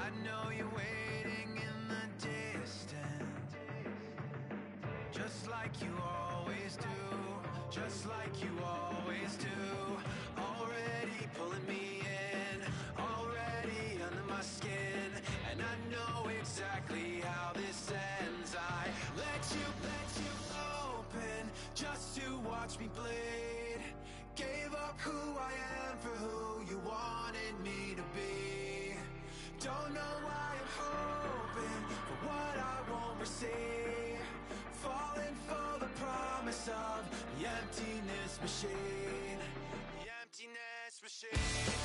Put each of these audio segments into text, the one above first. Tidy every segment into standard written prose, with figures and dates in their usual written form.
I know you're waiting in the distance, just like you always do, just like you always do. Already pulling me in, already under my skin, and I know exactly how this ends. I let you open just to watch me bleed. Gave up who I am for who you wanted me to be. Don't know why I'm hoping for what I won't receive. Falling for the promise of the emptiness machine. The emptiness machine.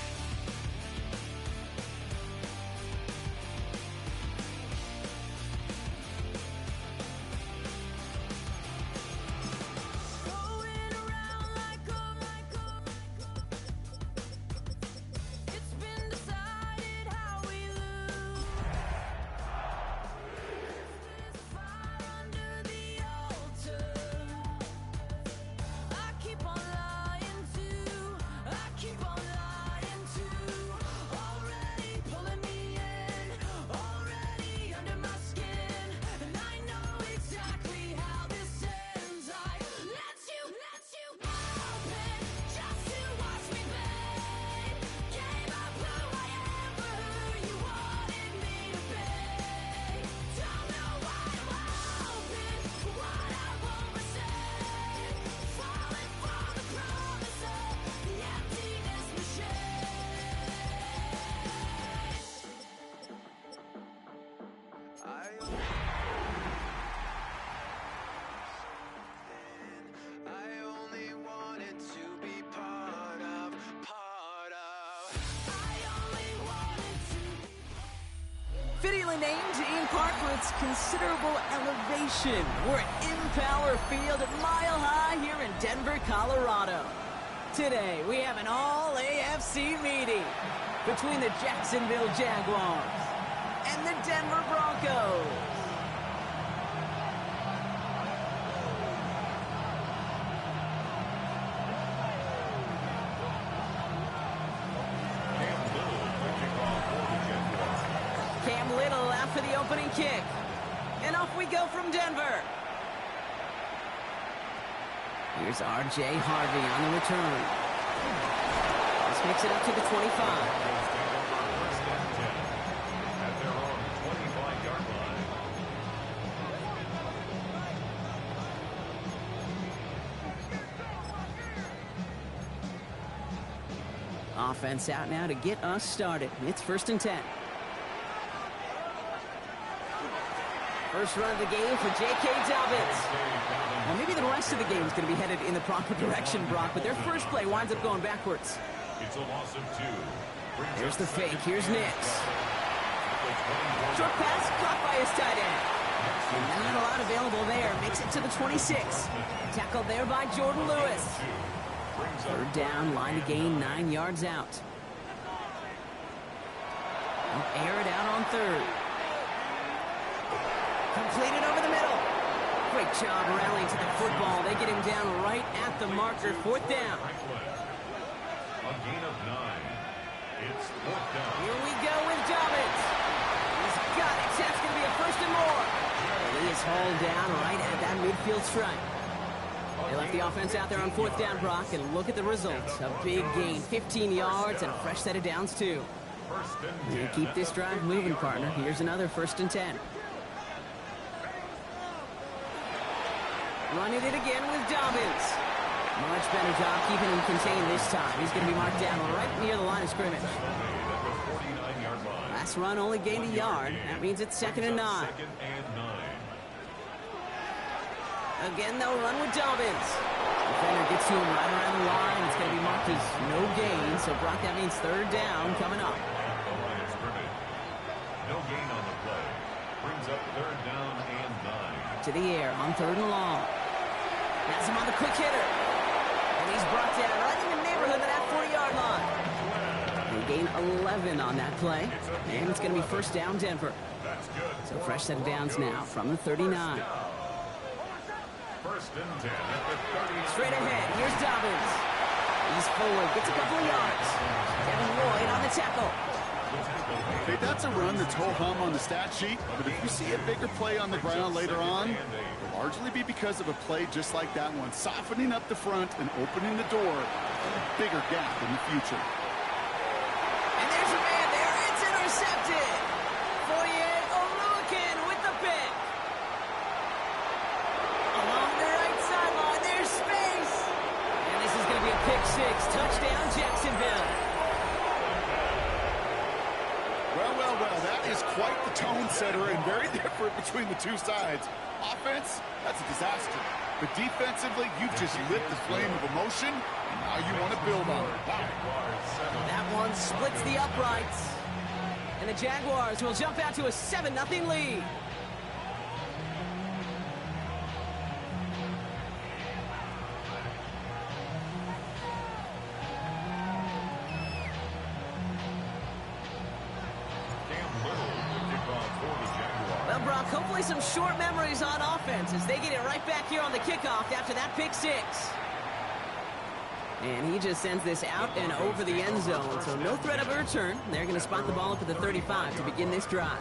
Fittingly named in part for its considerable elevation. We're at Impower Field at Mile High here in Denver, Colorado. Today, we have an all-AFC meeting between the Jacksonville Jaguars and the Denver Broncos. Little after the opening kick. And off we go from Denver. Here's R.J. Harvey on the return. This makes it up to the 25. At their own 25-yard line. Offense out now to get us started. It's 1st and 10. First run of the game for J.K. Dobbins. Well, maybe the rest of the game is going to be headed in the proper direction, Brock, but their first play winds up going backwards. It's a loss of 2. Here's the fake. Here's Nix. Short pass caught by his tight end. And not a lot available there. Makes it to the 26. Tackled there by Jordan Lewis. Third down, line to gain 9 yards out. They'll air it out on third. Completed over the middle. Great job rallying to the football. They get him down right at the marker. 4th down. A gain of 9. It's 4th down. Here we go with Dobbins. He's got it. That's going to be a 1st and more. He is hauled down right at that midfield stripe. They left the offense out there on 4th down, Brock, and look at the results. A big gain, 15 yards, and a fresh set of downs, too. You keep this drive moving, partner. Here's another 1st and 10. Running it again with Dobbins. Much better job keeping him contained this time. He's going to be marked down right near the line of scrimmage. Last run only gained a yard. That means it's 2nd and 9. Again, they'll run with Dobbins. Defender gets to him right around the line. It's going to be marked as no gain. So, Brock, that means 3rd down coming up. No gain on the play. Brings up 3rd down and 9. To the air on 3rd and long. Has him on the quick hitter. And he's brought down right in the neighborhood of that 40-yard line. They gain 11 on that play. And it's going to be 1st down Denver. That's good. So fresh set of downs now from the 39. 1st and 10 at the 30. Straight ahead. Here's Dobbins. He's forward. Gets a couple of yards. Devin Lloyd on the tackle. Okay, that's a run that's ho-hum on the stat sheet, but if you see a bigger play on the ground later on, it'll largely be because of a play just like that one, softening up the front and opening the door for a bigger gap in the future. And there's your man there. It's intercepted. Foye Oluwakin with the pick. Along the right sideline, there's space. And this is going to be a pick six. Touchdown, Jacksonville. Well, that is quite the tone setter and very different between the two sides. Offense, that's a disaster. But defensively, you've just lit the flame of emotion, and now you want to build on it. Wow. That one splits the uprights. And the Jaguars will jump out to a 7-0 lead. Well, Brock, hopefully some short memories on offense as they get it right back here on the kickoff after that pick six. And he just sends this out and over the end zone, so no threat of a return. They're going to spot the ball up at the 35 to begin this drive.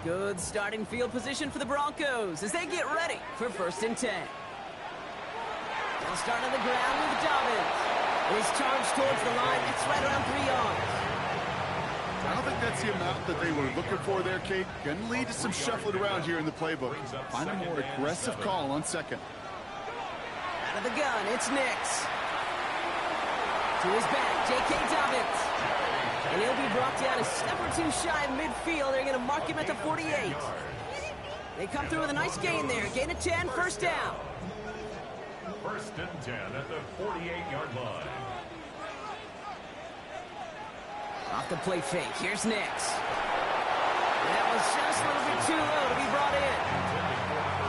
Good starting field position for the Broncos as they get ready for 1st and 10. They'll start on the ground with Dobbins. His charge towards the line, it's right around 3 yards. I don't think that's the amount that they were looking for there, Kate. Going to lead to some shuffling around here in the playbook. Find a more aggressive call on second. Out of the gun, it's Nix. To his back, J.K. Dobbins. And he'll be brought down a step or two shy of midfield. They're going to mark him at the 48. They come through with a nice gain there. Gain of 10, first down. 1st and 10 at the 48-yard line. Off the play fake, here's Nix. That was just a little bit too low to be brought in.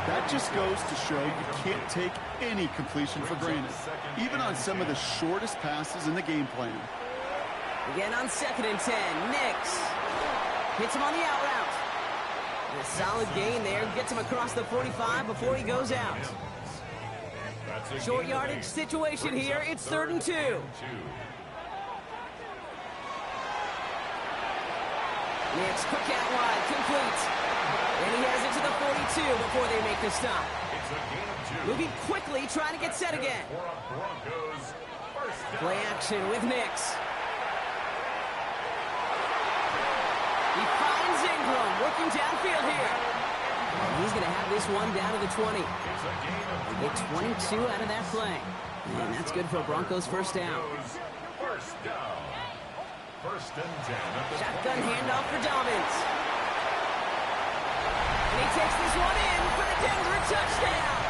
That just goes to show you can't take any completion for granted, even on some of the shortest passes in the game plan. Again on 2nd and 10, Nix hits him on the out route. And a solid gain there, gets him across the 45 before he goes out. Short yardage situation here, it's 3rd and 2. Nix, quick out wide, complete. And he has it to the 42 before they make the stop. Moving quickly, trying to get set again. Play action with Nix. He finds Ingram, working downfield here. He's going to have this one down to the 20. They get 22 out of that play. And that's good for a Broncos first down. Shotgun handoff for Dobbins. And he takes this one in for the Denver touchdown.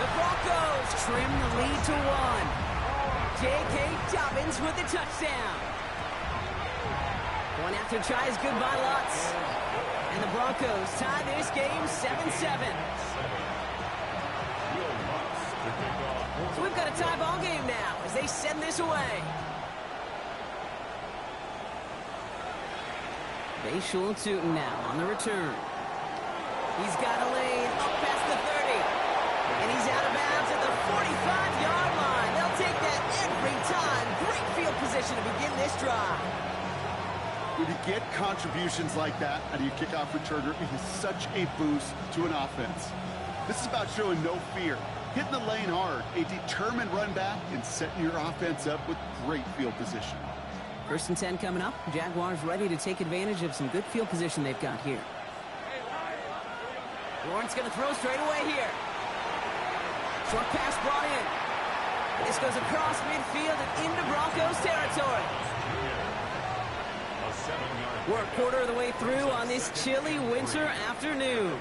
The Broncos trim the lead to 1. J.K. Dobbins with the touchdown. One after tries goodbye lots. And the Broncos tie this game 7-7. So we've got a tie ball game now as they send this away. Bayshul Tootin now on the return. He's got a lane up past the 30. And he's out of bounds at the 45-yard line. They'll take that every time. Great field position to begin this drive. When you get contributions like that out of your kickoff returner, it is such a boost to an offense. This is about showing no fear, hitting the lane hard, a determined run back, and setting your offense up with great field position. 1st and 10 coming up. Jaguars ready to take advantage of some good field position they've got here. Lawrence going to throw straight away here. Short pass brought in. This goes across midfield and into Broncos territory. We're a quarter of the way through on this chilly winter afternoon.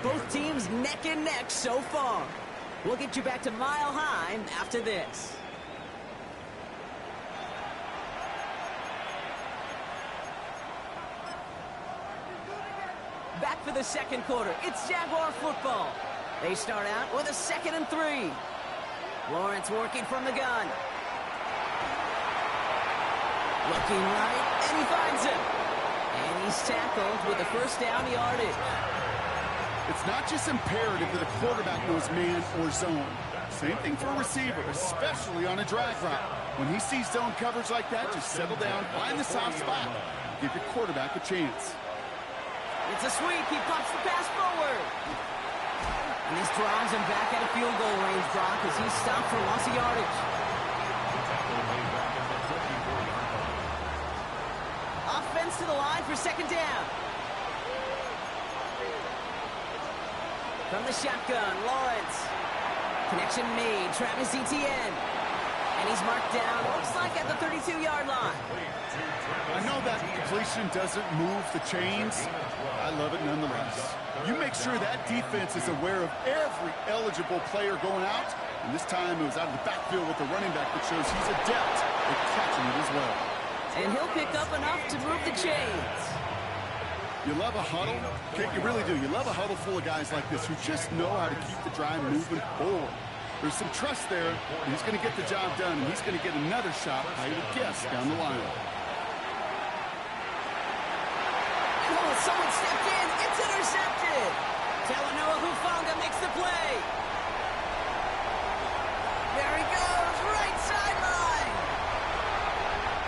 Both teams neck and neck so far. We'll get you back to Mile High after this. Back for the second quarter. It's Jaguar football. They start out with a 2nd and 3. Lawrence working from the gun. Looking right, and he finds him. And he's tackled with the first down yardage. It's not just imperative that a quarterback knows man or zone. Same thing for a receiver, especially on a drag route. When he sees zone coverage like that, just settle down, find the soft spot, and give your quarterback a chance. It's a sweep. He pops the pass forward. And this drives him back at a field goal range, Brock, as he's stopped for loss of yardage. Offense to the line for second down. From the shotgun, Lawrence. Connection made. Travis Etienne. And he's marked down, looks like at the 32-yard line. I know that completion doesn't move the chains. I love it nonetheless. You make sure that defense is aware of every eligible player going out. And this time it was out of the backfield with the running back that shows he's adept at catching it as well. And he'll pick up enough to move the chains. You love a huddle? Okay, you really do. You love a huddle full of guys like this who just know how to keep the drive moving forward. There's some trust there, and he's going to get the job done, and he's going to get another shot, I would guess, down the line. Oh, someone stepped in. It's intercepted. Talanoa Hufanga makes the play. There he goes, right sideline.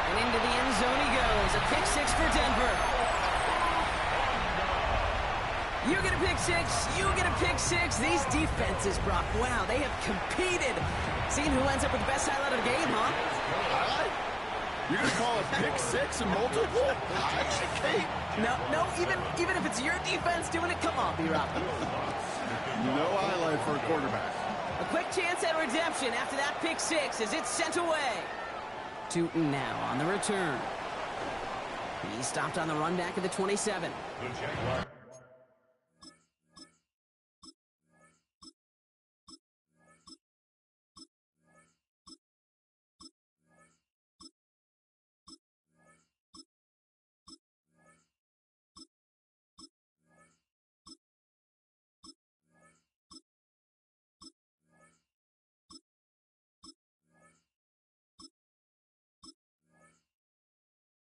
And into the end zone he goes. A pick six for Denver. You get a pick six, you get a pick six. These defenses, Brock, wow, they have competed. Seeing who ends up with the best highlight of the game, huh? Highlight? You're going to call a pick six and multiple? I can't. No, even if it's your defense doing it, come on, B-Rob. No highlight for a quarterback. A quick chance at redemption after that pick six as it's sent away. Tootin now on the return. He stopped on the run back of the 27. The Jaguars.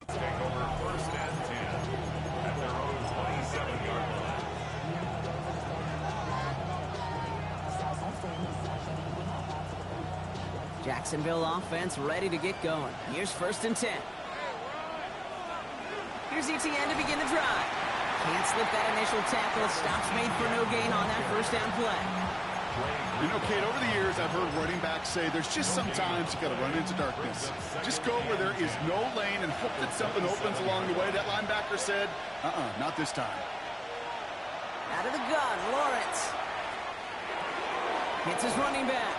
Take over first and 10 at their own 27-yard line. Jacksonville offense ready to get going. Here's first and 10. Here's Etienne to begin the drive. Can't slip that initial tackle. Stops made for no gain on that first down play. You know, Kate, over the years, I've heard running backs say there's just sometimes you got to run into darkness. Just go where there is no lane and hope that something opens along the way. That linebacker said, not this time. Out of the gun, Lawrence. Hits his running back.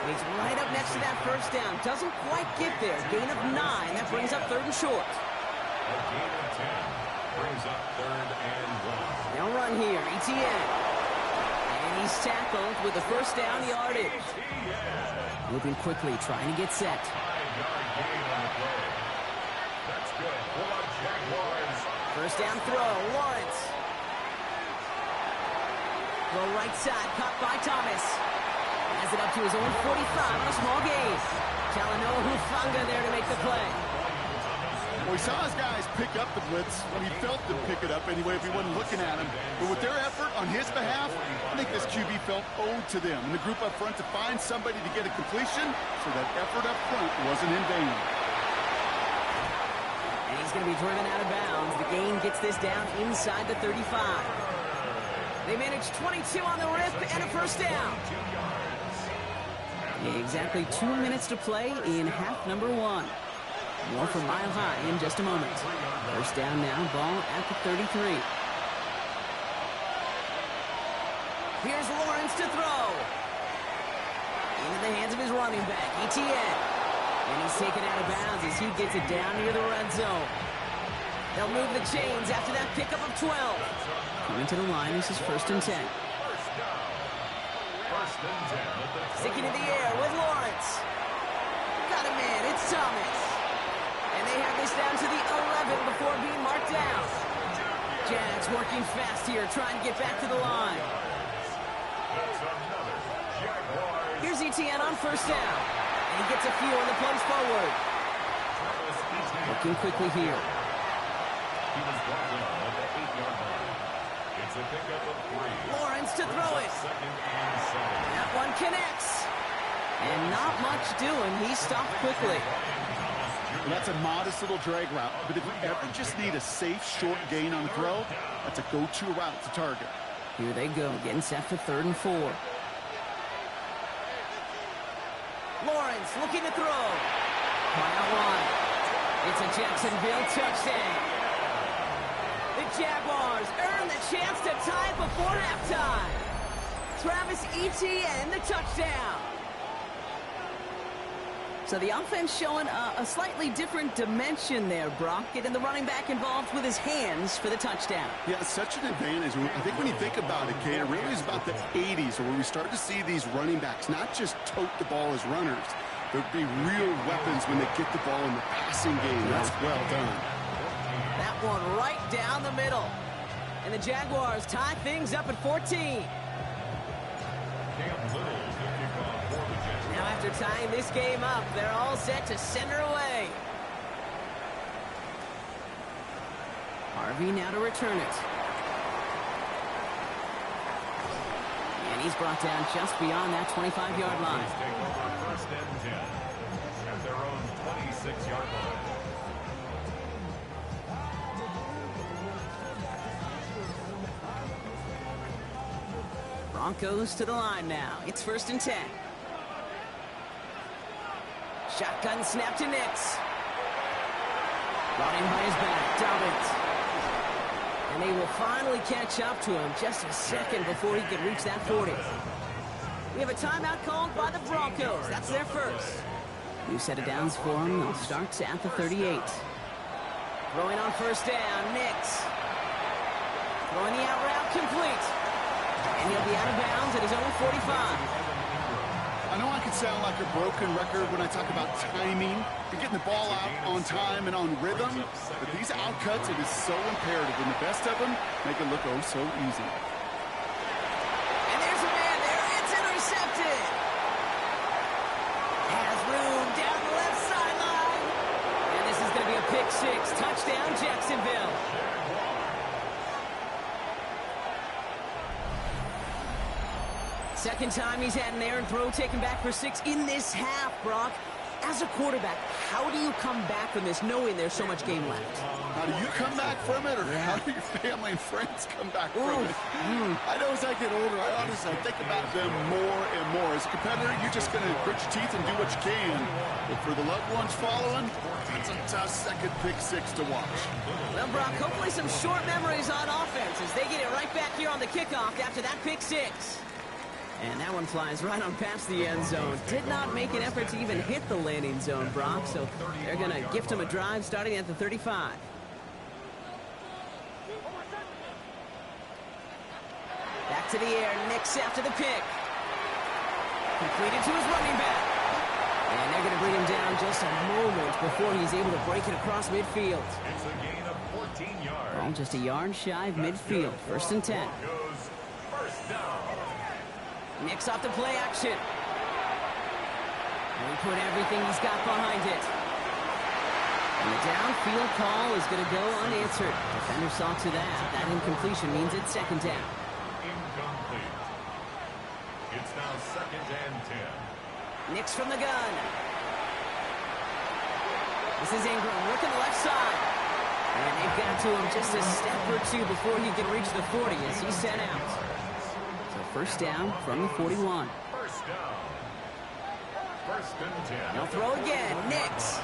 He's right up next to that first down. Doesn't quite get there. Gain of 9. That brings up third and short. A gain of 10 brings up third and 1. Now run here, Etienne. And he's tackled with the first down yardage. Moving quickly, trying to get set. 5-yard gain on the play. That's good for the Jaguars. First down throw, Lawrence. Throw right side, caught by Thomas. Has it up to his own 45 on a small gain. Talanoa Hufanga there to make the play. Well, we saw his guys pick up the blitz. Well, he felt them pick it up anyway if he wasn't looking at him. But with their effort on his behalf, I think this QB felt owed to them and the group up front to find somebody to get a completion so that effort up front wasn't in vain. And he's going to be driven out of bounds. The gain gets this down inside the 35. They managed 22 on the rip and a first down. Exactly 2 minutes to play in half number 1. More from Mile High in just a moment. First down now, ball at the 33. Here's Lawrence to throw. Into the hands of his running back, Etienne. And he's taken out of bounds as he gets it down near the red zone. They'll move the chains after that pickup of 12. Coming to the line, this is first and 10. Sticking in the air with Lawrence. Got a man, it's Thomas. And they have this down to the 11 before being marked down. Jags working fast here, trying to get back to the line. Here's Etienne on first down. And he gets a few on the plunge forward. Working quickly here. He was brought down at the 8-yard line. It's a pickup of 3. Lawrence to throw it. Second and 7. That one connects. And not much doing. He stopped quickly. Well, that's a modest little drag route, but if you ever just need a safe, short gain on the throw, that's a go-to route to target. Here they go, getting set for 3rd and 4. Lawrence looking to throw. Mile 1. It's a Jacksonville touchdown. The Jaguars earn the chance to tie it before halftime. Travis Etienne, the touchdown. So the offense showing a slightly different dimension there, Brock, getting the running back involved with his hands for the touchdown. Yeah, it's such an advantage. I think when you think about it, Kate, it really is about the 80s where we start to see these running backs not just tote the ball as runners. There'd be real weapons when they get the ball in the passing game. That's well done. That one right down the middle. And the Jaguars tie things up at 14. Now after tying this game up, they're all set to send her away. Harvey now to return it. And he's brought down just beyond that 25-yard line. Take over 1st and 10 at their own 26-yard line. Broncos to the line now. It's 1st and 10. Shotgun snap to Nix. Brought in by his back, Dobbins. And they will finally catch up to him just a second before he can reach that 40. We have a timeout called by the Broncos. That's their first. New set of downs for him. They'll start at the 38. Throwing on 1st down, Nix. Throwing the out route complete. And he'll be out of bounds at his own 45. I know I could sound like a broken record when I talk about timing and getting the ball out on time and on rhythm, but these outcuts, it is so imperative, and the best of them make it look oh so easy. And there's a man there. It's intercepted. Has room down the left sideline. And this is going to be a pick 6. Touchdown, Jacksonville. Second time he's had an errant throw taken back for 6 in this half, Brock. As a quarterback, how do you come back from this knowing there's so much game left? How do you come back from it, or how do your family and friends come back from it? I know as I get older, I honestly think about them more and more. As a competitor, you're just going to grit your teeth and do what you can. But for the loved ones following, it's a tough second pick 6 to watch. Well, Brock, hopefully some short memories on offense as they get it right back here on the kickoff after that pick 6. And that one flies right on past the end zone. Did not make an effort to even hit the landing zone, Brock, so they're going to gift him a drive starting at the 35. Back to the air, Nix after the pick. Completed to his running back. And they're going to bring him down just a moment before he's able to break it across midfield. It's a gain of 14 yards. Well, just a yard shy of midfield. 1st and 10. Goes 1st down. Nix off the play action. And he put everything he's got behind it. And the downfield call is going to go unanswered. Defender saw to that. That incompletion means it's 2nd down. Incomplete. It's now 2nd and 10. Nix from the gun. This is Ingram working the left side. And they've got to him just a step or 2 before he can reach the 40 as he's sent out. So 1st down from the 41. 1st down. 1st and 10. He'll throw again. Nix.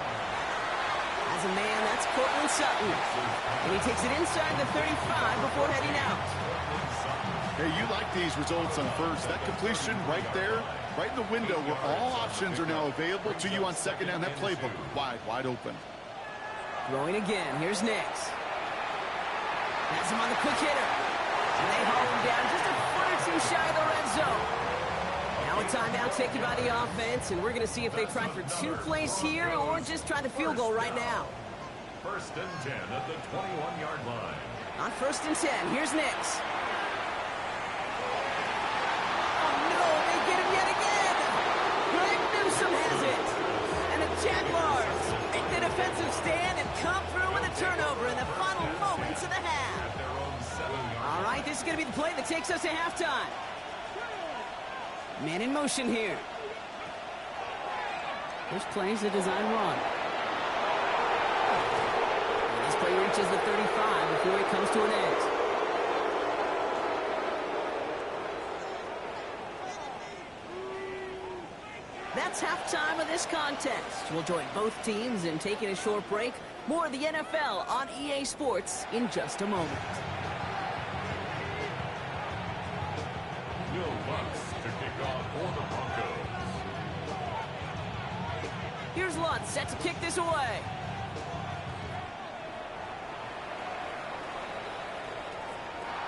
As a man, that's Cortland Sutton. And he takes it inside the 35 before heading out. Hey, you like these results on 1st. That completion right there, right in the window where all options are now available to you on 2nd down. That playbook wide open. Throwing again. Here's Nix. That's him on the quick hitter. And they haul him down just a foot or 2 shy of the red zone. Now a timeout taken by the offense, and we're going to see if they try for 2 plays here or just try the field goal right now. 1st and 10 at the 21-yard line. On 1st and 10, here's Nix. Oh no, they get him yet again! Greg Newsome has it! And the Jaguars make the defensive stand and come through with a turnover in the final moments of the half. At their own 7-yard. All right, this is going to be the play that takes us to halftime. Man in motion here. This play's a design run. And this play reaches the 35 before it comes to an end. That's halftime of this contest. We'll join both teams in taking a short break. More of the NFL on EA Sports in just a moment. Will Lutz to kick off for the Broncos. Here's Lutz set to kick this away.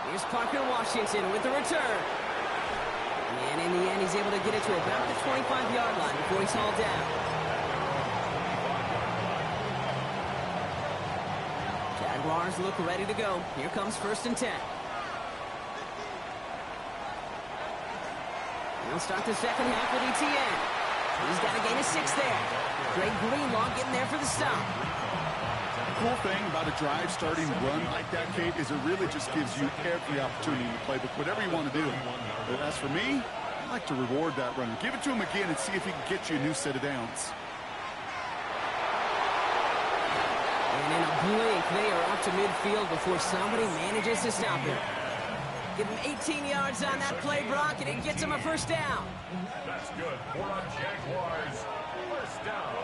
Here's Parker Washington with the return. And in the end, he's able to get it to about the 25-yard line before he's hauled down. Jaguars look ready to go. Here comes 1st and 10. They'll start the second half with ETN. He's got a gain of 6 there. Greg Greenlaw getting there for the stop. The cool thing about a drive starting run like that, Kate, is it really just gives you every opportunity in the playbook, whatever you want to do. But as for me, I like to reward that runner. Give it to him again and see if he can get you a new set of downs. And in a blink, they are up to midfield before somebody manages to stop him. Give him 18 yards on that play, Brock, and it gets him a 1st down. That's good for the Jaguars. 1st down.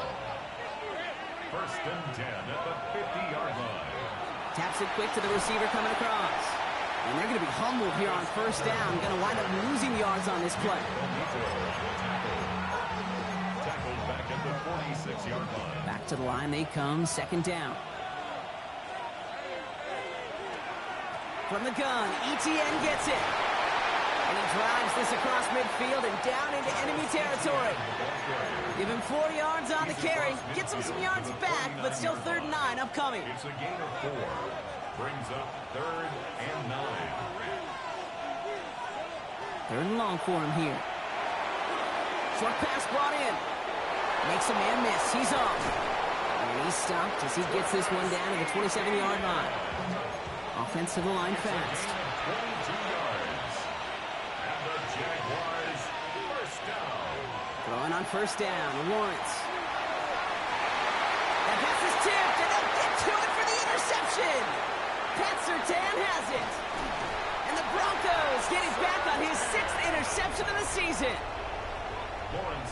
1st and 10 at the 50-yard line. Taps it quick to the receiver coming across. And they're going to be humbled here on 1st down. Going to wind up losing yards on this play. Tackled back at the 46-yard line. Back to the line they come, 2nd down. From the gun, ETN gets it. And he drives this across midfield and down into enemy territory. Give him 4 yards on the carry. Gets him some yards back, but still 3rd and 9 upcoming. It's a gain of 4. Brings up 3rd and 9. 3rd and long for him here. Short pass brought in. Makes a man miss. He's off. And he's stopped as he gets this one down to the 27-yard line. Offensive line fast. 22 yards. And the Jaguars 1st down. Throwing on 1st down. Lawrence. That pass is tipped, and they'll get to it for the interception. Pat Surtain has it. And the Broncos get it back on his 6th interception of the season.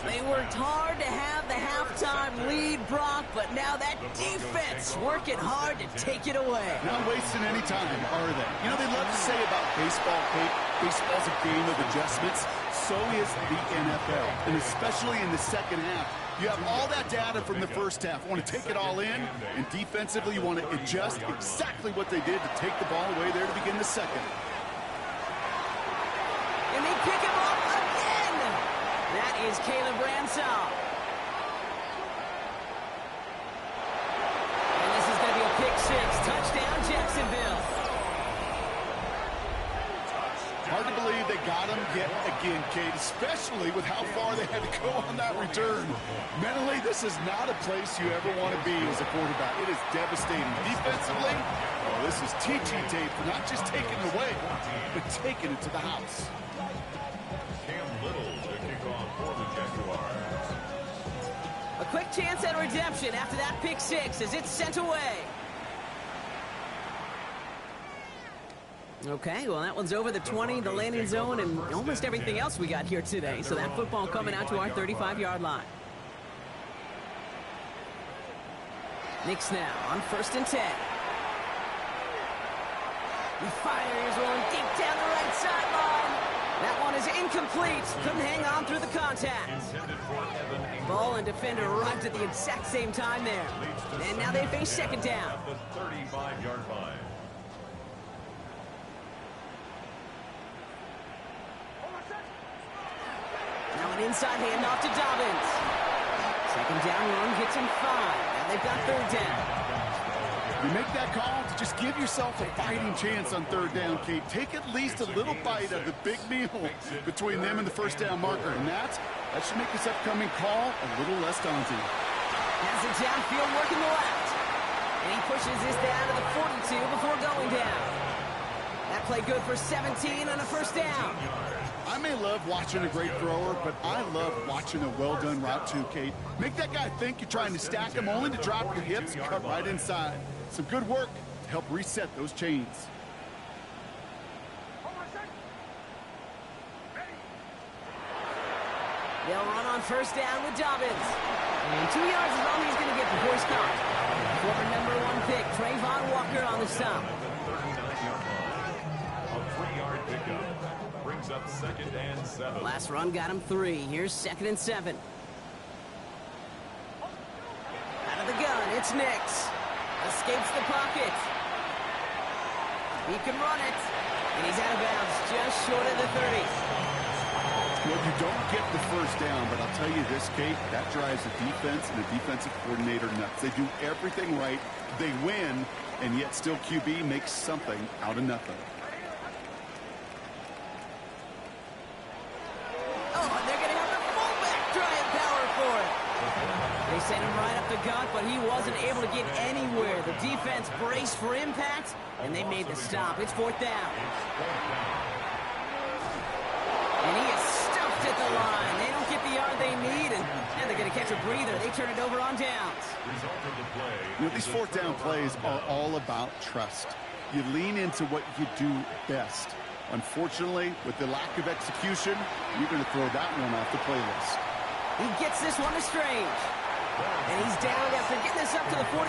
They worked hard to have the halftime lead, Brock, but now that defense working hard to take it away. Not wasting any time, are they? You know, they love to say about baseball, Kate, baseball's a game of adjustments. So is the NFL, and especially in the second half. You have all that data from the first half. You want to take it all in, and defensively you want to adjust exactly what they did to take the ball away there to begin the second. And they pick him up again. That is Caleb Ransall. And this is going to be a pick 6. Touchdown, Jacksonville. Hard to believe they got him yet again, Kate, especially with how far they had to go on that return. Mentally, this is not a place you ever want to be as a quarterback. It is devastating. Defensively, oh, this is teaching tape for not just taking it away, but taking it to the house. Cam Little to kick off for the Jaguars. A quick chance at redemption after that pick 6 as it's sent away. Okay, well, that one's over the 20, the landing zone, and almost everything else we got here today. So that football coming out to our 35-yard line. Knicks now on 1st and 10. The fire is rolling deep down the right sideline. That one is incomplete. Couldn't hang on through the contact. Ball and defender arrived at the exact same time there. And now they face 2nd down. The 35-yard line. Now an inside handoff to Dobbins. 2nd down run gets him 5. Now they've got 3rd down. You make that call to just give yourself a fighting chance on 3rd down, Kate. Take at least a little bite of the big meal between them and the 1st down marker. And that should make this upcoming call a little less daunting. Has it downfield working the left. And he pushes this down to the 42 before going down. That play good for 17 on a first down. I may love watching a great thrower, but I love watching a well-done route too, Kate. Make that guy think you're trying to stack him only to drop your hips and cut right inside. Some good work to help reset those chains. They'll run on first down with Dobbins. And 2 yards is all he's going to get before he's caught. Former #1 pick, Trayvon Walker on the stop. A 3-yard pickup brings up 2nd and 7. Last run got him 3. Here's 2nd and 7. Out of the gun, it's Nix. Escapes the pocket. He can run it. And he's out of bounds, just short of the 30. Well, you don't get the first down, but I'll tell you this, Kate, that drives a defense and a defensive coordinator nuts. They do everything right, they win, and yet still QB makes something out of nothing. Oh, and they're going to have the fullback trying power for it. They sent him right up the gut, but he wasn't able to get anywhere. The defense braced for impact, and they made the stop. It's 4th down. And he is stuffed at the line. They don't get the yard they need, and they're going to catch a breather. They turn it over on downs. You know, these 4th down plays are all about trust. You lean into what you do best. Unfortunately, with the lack of execution, you're going to throw that one off the playlist. He gets this one to Strange. And he's down after getting this up to the 41.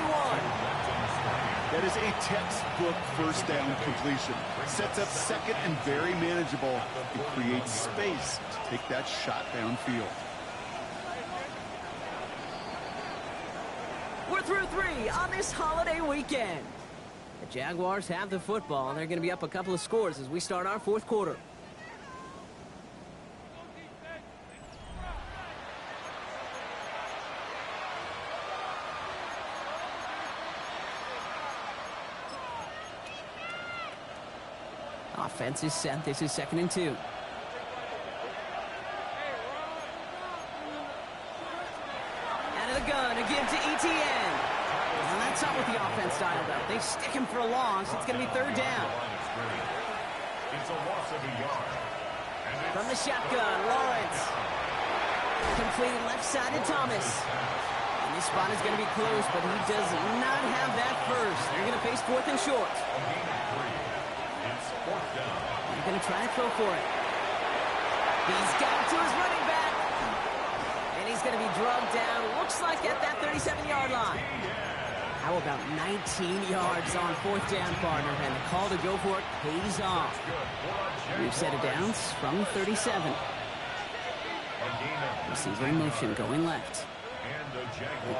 That is a textbook first down completion. Sets up 2nd and very manageable. It creates space to take that shot downfield. We're through 3 on this holiday weekend. The Jaguars have the football, and they're going to be up a couple of scores as we start our 4th quarter. Offense is set. This is 2nd and 2. Out of the gun, again to ETN. And that's not what the offense dialed up. They stick him for a loss. It's going to be 3rd down. It's a loss of a yard. From the shotgun, Lawrence. Completed left side to Thomas. And this spot is going to be close, but he does not have that first. They're going to face 4th and short. They're going to try to throw for it. He's got it to his running back. And he's going to be drugged down, looks like at that 37-yard line. How about 19 yards on 4th down, partner? And the call to go for it pays off. New set of downs from 37. Receiver in motion, going left. The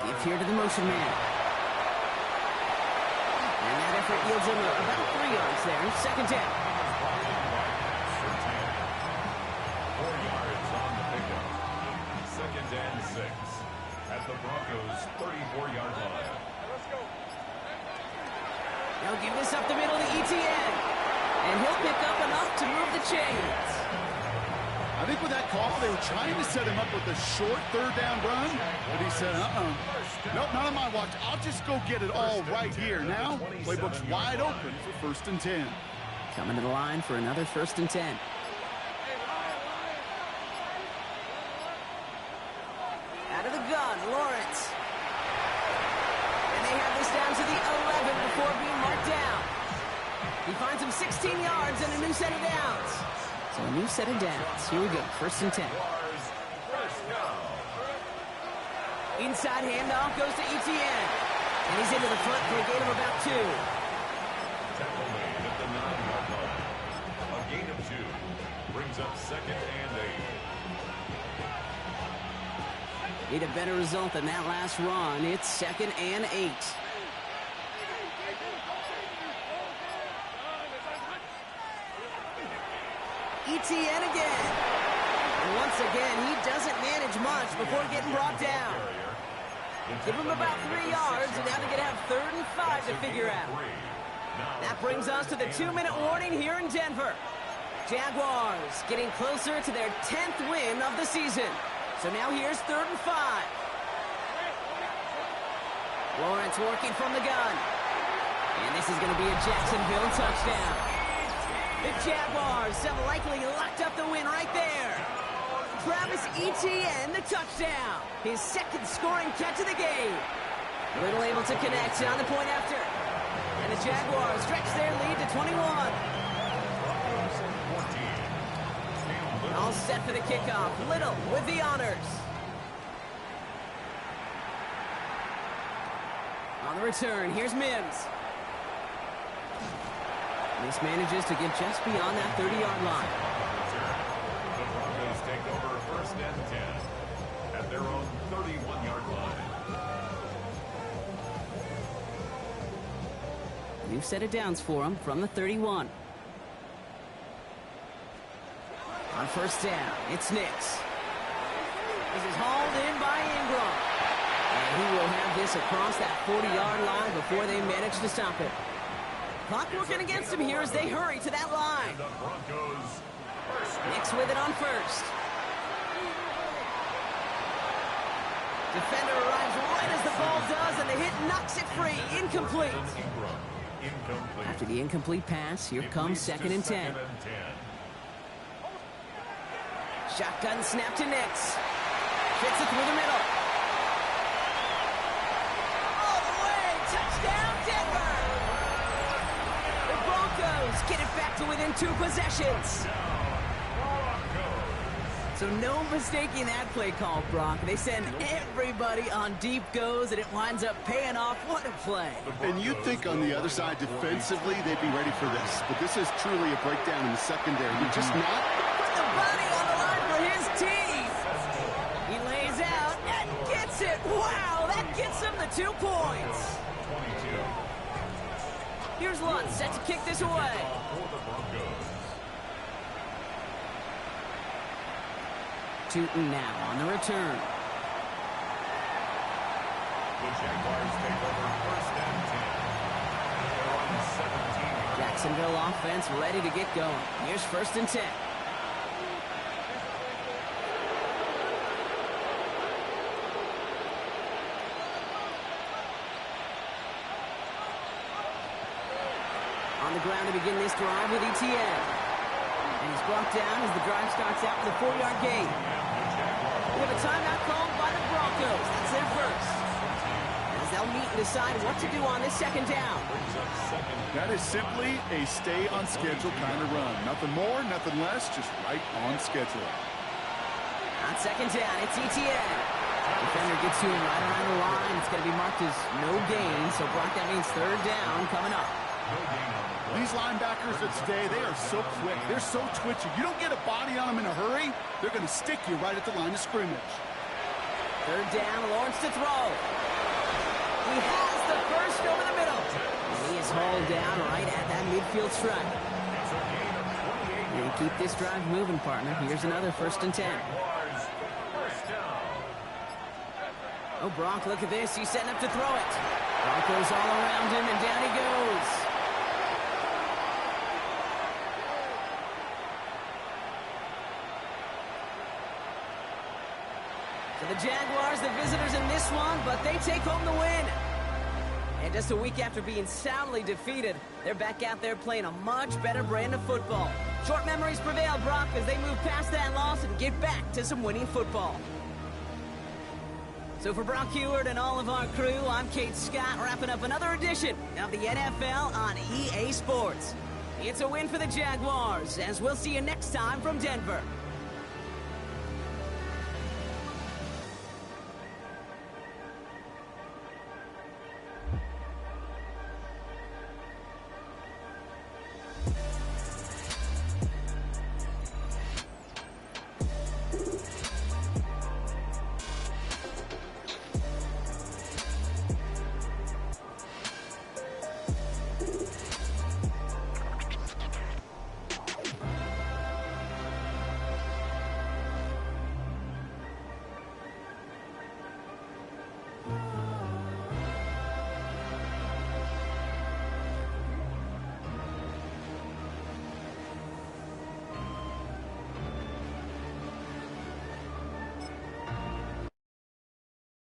give here to the motion man. And that effort yields him about 3 yards there. 2nd down. 4 yards on the pickup. 2nd and 6 at the Broncos' 34-yard line. They'll give this up the middle to ETN. And he'll pick up enough to move the chains. I think with that call, they were trying to set him up with a short 3rd down run, but he said, nope, not on my watch. I'll just go get it all right here. Now, playbook's wide open for 1st and 10. Coming to the line for another 1st and 10. Out of the gun, Lawrence. And they have this down to the 11 before being marked down. He finds him 16 yards and a new set of downs. So a new set of downs. Here we go, 1st and 10. Inside handoff goes to ETN. And he's into the front for a gain of about 2. Tackle made at the 9-yard line. A gain of 2 brings up 2nd and 8. Need a better result than that last run. It's 2nd and 8. ETN again. And once again, he doesn't manage much before getting brought down. Give him about 3 yards, and now they're going to have 3rd and 5 to figure out. That brings us to the 2-minute warning here in Denver. Jaguars getting closer to their 10th win of the season. So now here's 3rd and 5. Lawrence working from the gun. And this is going to be a Jacksonville touchdown. The Jaguars have likely locked up the win right there. Travis Etienne, the touchdown. His second scoring catch of the game. Little able to connect on the point after. And the Jaguars stretch their lead to 21. All set for the kickoff. Little with the honors. On the return, here's Mims. This manages to get just beyond that 30-yard line. The Broncos take over first and 10 at their own 31-yard line. New set of downs for him from the 31. On first down, it's Nix. This is hauled in by Ingram. And he will have this across that 40-yard line before they manage to stop it. Clock working against him here as they hurry to that line. The Broncos Nix with it on first. Defender arrives right as the ball does, and the hit knocks it free. Incomplete. incomplete. After the incomplete pass, here comes second and 10. Shotgun snap to Nix. Fits it through the middle. All the way. Touchdown, Denver. The Broncos get it back to within 2 possessions. So no mistaking that play call, Brock. They send everybody on deep goes, and it winds up paying off. What a play. And you'd think on the other side, defensively, they'd be ready for this. But this is truly a breakdown in the secondary. You're just not. Put the body on the line for his team. He lays out and gets it. Wow, that gets him the 2 points. Here's Lutz set to kick this away. Tootin now on the return. The Jaguars take over first and 10. Jacksonville offense ready to get going. Here's first and 10. On the ground to begin this drive with Etienne. And he's brought down as the drive starts out with a 4-yard gain. We have a timeout called by the Broncos. That's their first. As they'll meet and decide what to do on this second down. That is simply a stay-on-schedule kind of run. Nothing more, nothing less, just right on schedule. On second down, it's Etienne. Defender gets to him right around the line. It's going to be marked as no gain. So, Brock, that means third down coming up. These linebackers of today, they are so quick. They're so twitchy. You don't get a body on them in a hurry, they're going to stick you right at the line of scrimmage. Third down, Lawrence to throw. He has the first over the middle. And he is hauled down right at that midfield stripe. And keep this drive moving, partner. Here's another first and 10. Oh, Brock, look at this. He's setting up to throw it. Broncos all around him, and down he goes. So the Jaguars, the visitors in this one, but they take home the win. And just a week after being soundly defeated, they're back out there playing a much better brand of football. Short memories prevail, Brock, as they move past that loss and get back to some winning football. So for Brock Heward and all of our crew, I'm Kate Scott, wrapping up another edition of the NFL on EA Sports. It's a win for the Jaguars, as we'll see you next time from Denver.